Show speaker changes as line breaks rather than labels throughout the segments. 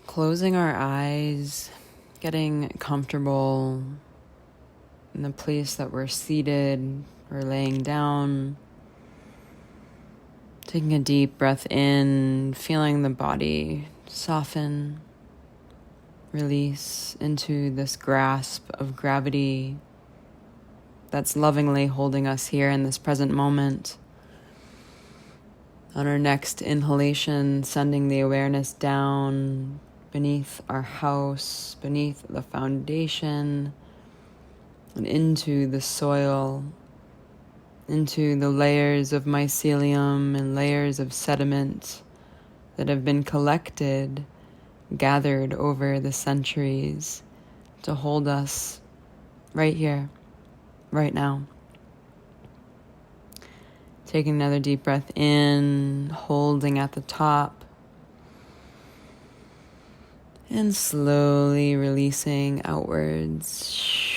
Closing our eyes, getting comfortable in the place that we're seated or laying down. Taking a deep breath in, feeling the body soften, release into this grasp of gravity that's lovingly holding us here in this present moment. On our next inhalation, sending the awareness down beneath our house, beneath the foundation, and into the soil, into the layers of mycelium and layers of sediment that have been collected, gathered over the centuries to hold us right here, right now. Taking another deep breath in, holding at the top, and slowly releasing outwards.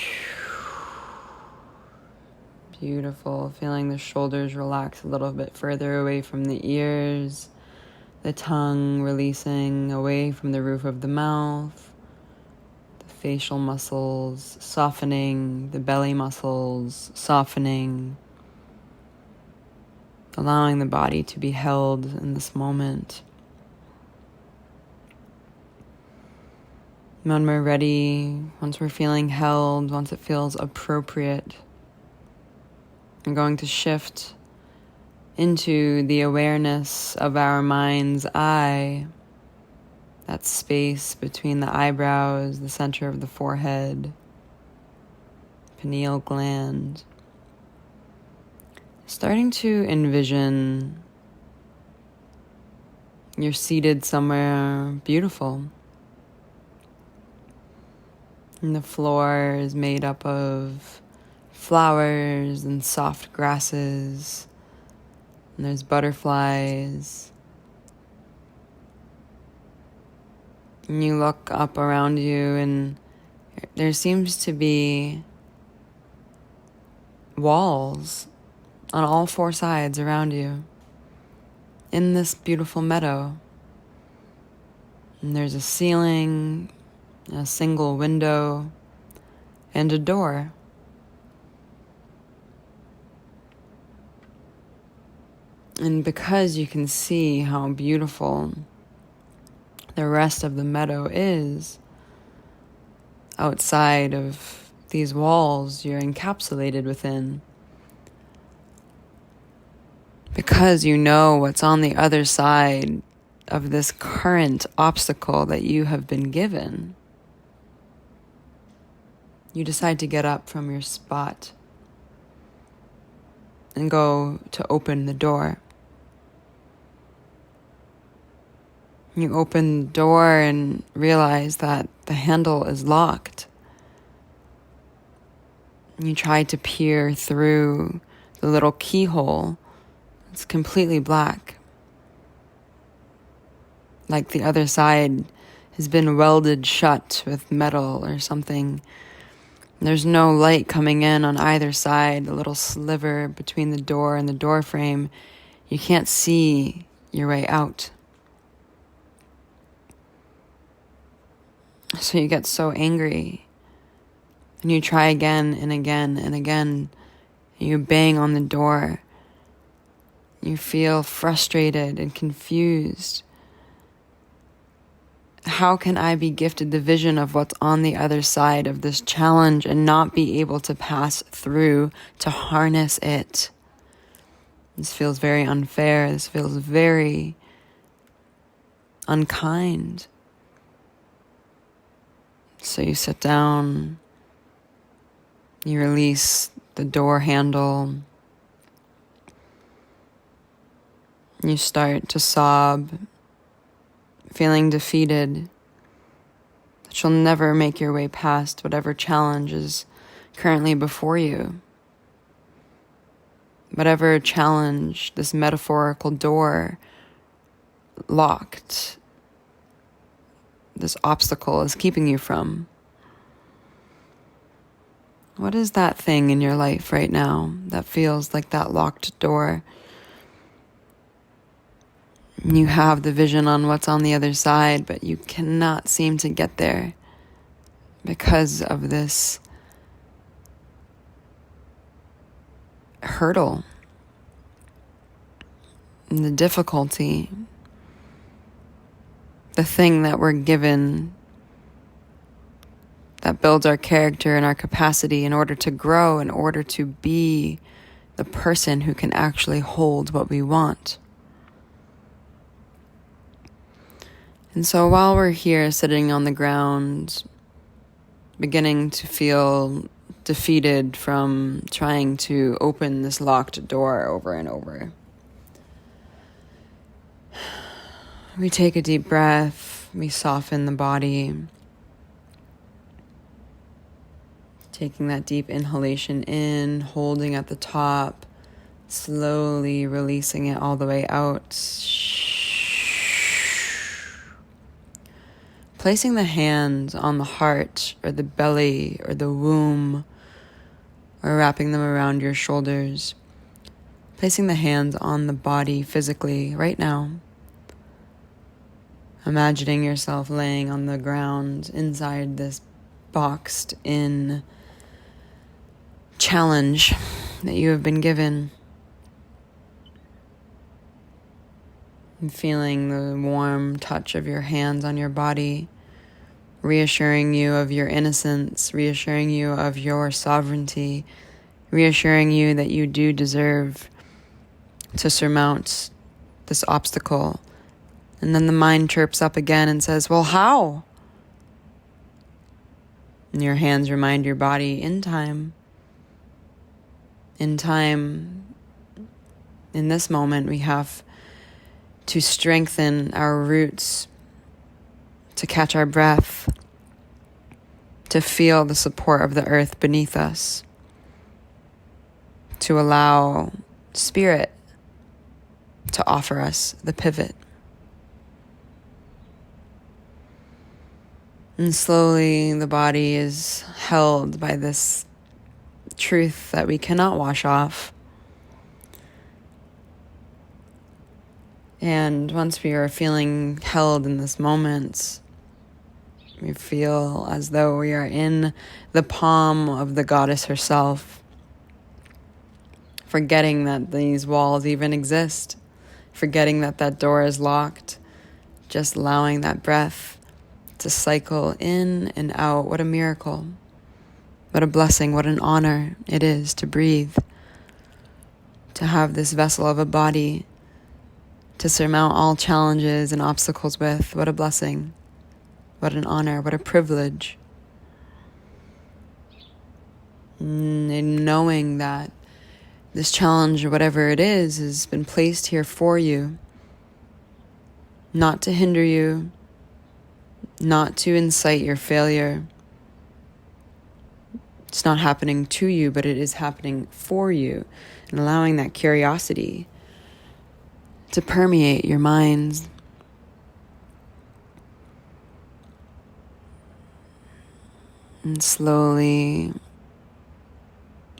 Beautiful. Feeling the shoulders relax a little bit further away from the ears, the tongue releasing away from the roof of the mouth, the facial muscles softening, the belly muscles softening, allowing the body to be held in this moment. When we're ready, once we're feeling held, once it feels appropriate, I'm going to shift into the awareness of our mind's eye, that space between the eyebrows, the center of the forehead, pineal gland. Starting to envision you're seated somewhere beautiful. And the floor is made up of flowers and soft grasses. And there's butterflies. And you look up around you and there seems to be walls on all four sides around you in this beautiful meadow. And there's a ceiling, a single window, and a door. And because you can see how beautiful the rest of the meadow is, outside of these walls you're encapsulated within, because you know what's on the other side of this current obstacle that you have been given, you decide to get up from your spot and go to open the door. You open the door and realize that the handle is locked. You try to peer through the little keyhole. It's completely black. Like the other side has been welded shut with metal or something. There's no light coming in on either side, the little sliver between the door and the door frame. You can't see your way out. So you get so angry. And you try again and again and again. And you bang on the door. You feel frustrated and confused. How can I be gifted the vision of what's on the other side of this challenge and not be able to pass through to harness it? This feels very unfair. This feels very unkind. So you sit down, you release the door handle, you start to sob, feeling defeated, that you'll never make your way past whatever challenge is currently before you. Whatever challenge this metaphorical door locked, this obstacle is keeping you from. What is that thing in your life right now that feels like that locked door? You have the vision on what's on the other side, but you cannot seem to get there because of this hurdle and the difficulty, the thing that we're given that builds our character and our capacity in order to grow, in order to be the person who can actually hold what we want. And so while we're here sitting on the ground, beginning to feel defeated from trying to open this locked door over and over, we take a deep breath, we soften the body, taking that deep inhalation in, holding at the top, slowly releasing it all the way out. Placing the hands on the heart or the belly or the womb, or wrapping them around your shoulders. Placing the hands on the body physically right now. Imagining yourself laying on the ground inside this boxed in challenge that you have been given. And feeling the warm touch of your hands on your body, reassuring you of your innocence, reassuring you of your sovereignty, reassuring you that you do deserve to surmount this obstacle. And then the mind chirps up again and says, well, how? And your hands remind your body, in time, in this moment, we have to strengthen our roots, to catch our breath, to feel the support of the earth beneath us, to allow spirit to offer us the pivot. And slowly the body is held by this truth that we cannot wash off. And once we are feeling held in this moment, we feel as though we are in the palm of the goddess herself, forgetting that these walls even exist, forgetting that that door is locked, just allowing that breath to cycle in and out. What a miracle. What a blessing, what an honor it is to breathe, to have this vessel of a body to surmount all challenges and obstacles with. What a blessing, what an honor, what a privilege. And knowing that this challenge, or whatever it is, has been placed here for you, not to hinder you, not to incite your failure. It's not happening to you, but it is happening for you, and allowing that curiosity to permeate your minds. And slowly,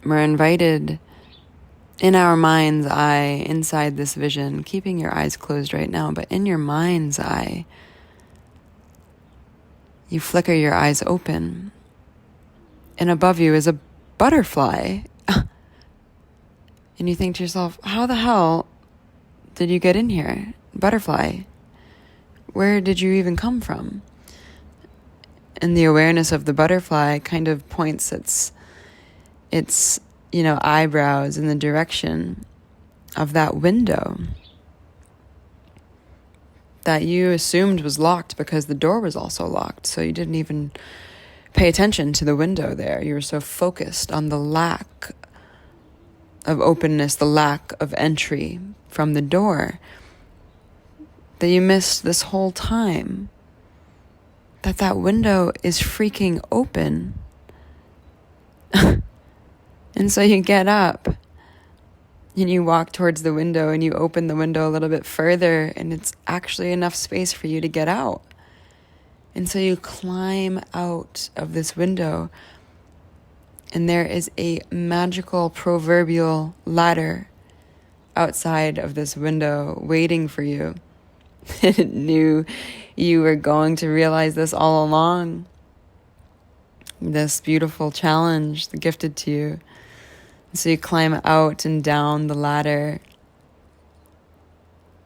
we're invited in our mind's eye, inside this vision, keeping your eyes closed right now, but in your mind's eye, you flicker your eyes open, and above you is a butterfly. And you think to yourself, how the hell did you get in here? Butterfly, where did you even come from? And the awareness of the butterfly kind of points its eyebrows in the direction of that window that you assumed was locked because the door was also locked. So you didn't even pay attention to the window there. You were so focused on the lack of openness, the lack of entry from the door, that you missed this whole time that window is freaking open. And so you get up and you walk towards the window and you open the window a little bit further, and it's actually enough space for you to get out. And so you climb out of this window, and there is a magical proverbial ladder outside of this window waiting for you It knew you were going to realize this all along. This beautiful challenge gifted to you. So you climb out and down the ladder,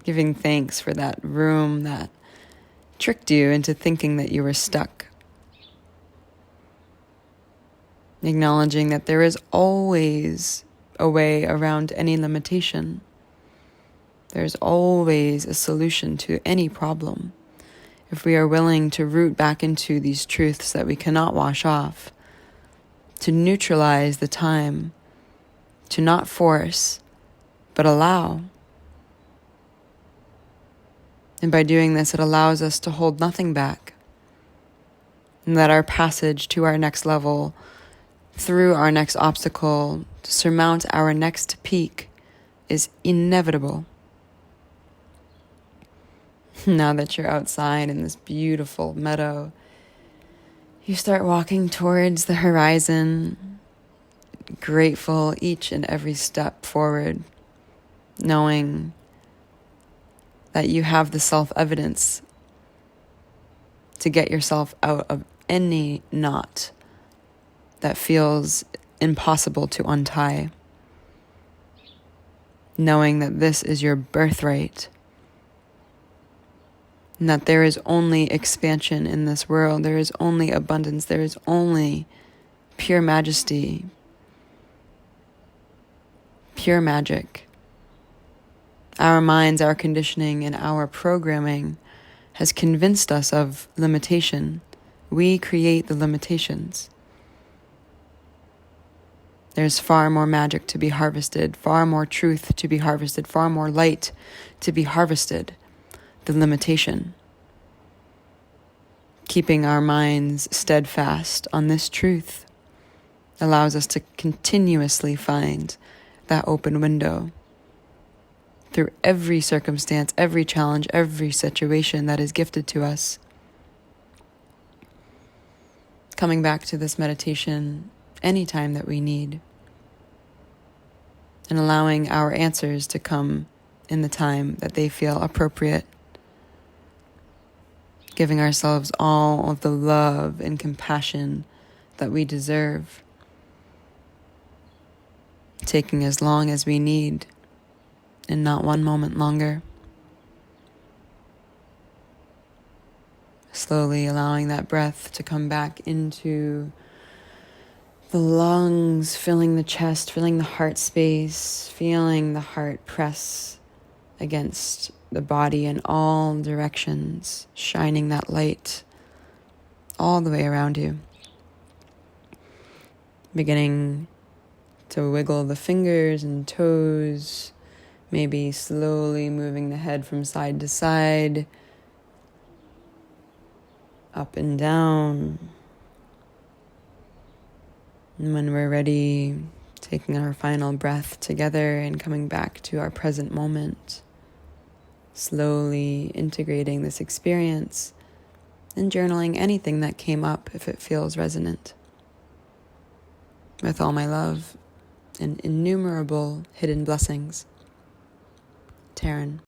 giving thanks for that room that tricked you into thinking that you were stuck. Acknowledging that there is always a way around any limitation. There's always a solution to any problem. If we are willing to root back into these truths that we cannot wash off, to neutralize the time, to not force, but allow. And by doing this, it allows us to hold nothing back. And that our passage to our next level, through our next obstacle, to surmount our next peak, is inevitable. Now that you're outside in this beautiful meadow, you start walking towards the horizon, grateful each and every step forward, knowing that you have the self-evidence to get yourself out of any knot that feels impossible to untie. Knowing that this is your birthright, and that there is only expansion in this world, there is only abundance, there is only pure majesty, pure magic. Our minds, our conditioning, and our programming has convinced us of limitation. We create the limitations. There's far more magic to be harvested, far more truth to be harvested, far more light to be harvested than limitation. Keeping our minds steadfast on this truth allows us to continuously find that open window through every circumstance, every challenge, every situation that is gifted to us. Coming back to this meditation anytime that we need, and allowing our answers to come in the time that they feel appropriate. Giving ourselves all of the love and compassion that we deserve. Taking as long as we need, and not one moment longer. Slowly allowing that breath to come back into the lungs, filling the chest, filling the heart space, feeling the heart press against the body in all directions, shining that light all the way around you. Beginning to wiggle the fingers and toes, maybe slowly moving the head from side to side, up and down. And when we're ready, taking our final breath together and coming back to our present moment, slowly integrating this experience and journaling anything that came up if it feels resonant. With all my love and innumerable hidden blessings. Taryn.